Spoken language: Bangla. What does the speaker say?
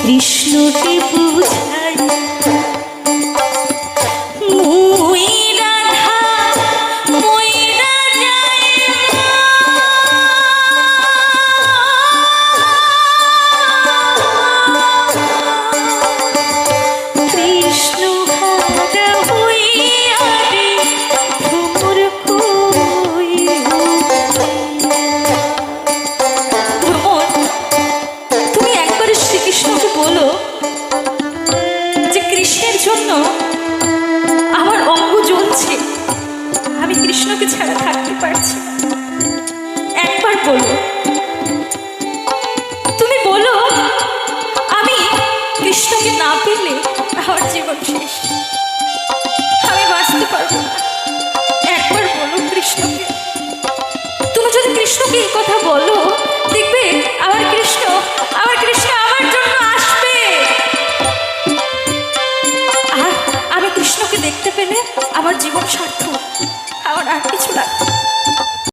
কৃষ্ণকে বুঝাই মুই রাধা মইরা যায় কৃষ্ণ হারা হইয়া রে ভ্রমর কই ভ্রমর তুমি একবার শ্রীকৃষ্ণকে বলো যে কৃষ্ণের জন্য আমার অঙ্গ জ্বলছে, আমি কৃষ্ণকে ছাড়া থাকতে পারছি না। একবার বলো, তুমি বলো আমি কৃষ্ণকে না পেলে আমার জীবন শেষ, আমি বাঁচতে পারবো না। একবার বলো কৃষ্ণকে। তুমি যদি কৃষ্ণকে এই কথা বলো, দেখবে আমার কৃষ্ণ আমার জন্য আসবে। আর আমি কৃষ্ণকে দেখতে পেলে আমার জীবন সার্থক, আমার আর কিছু লাগবে না।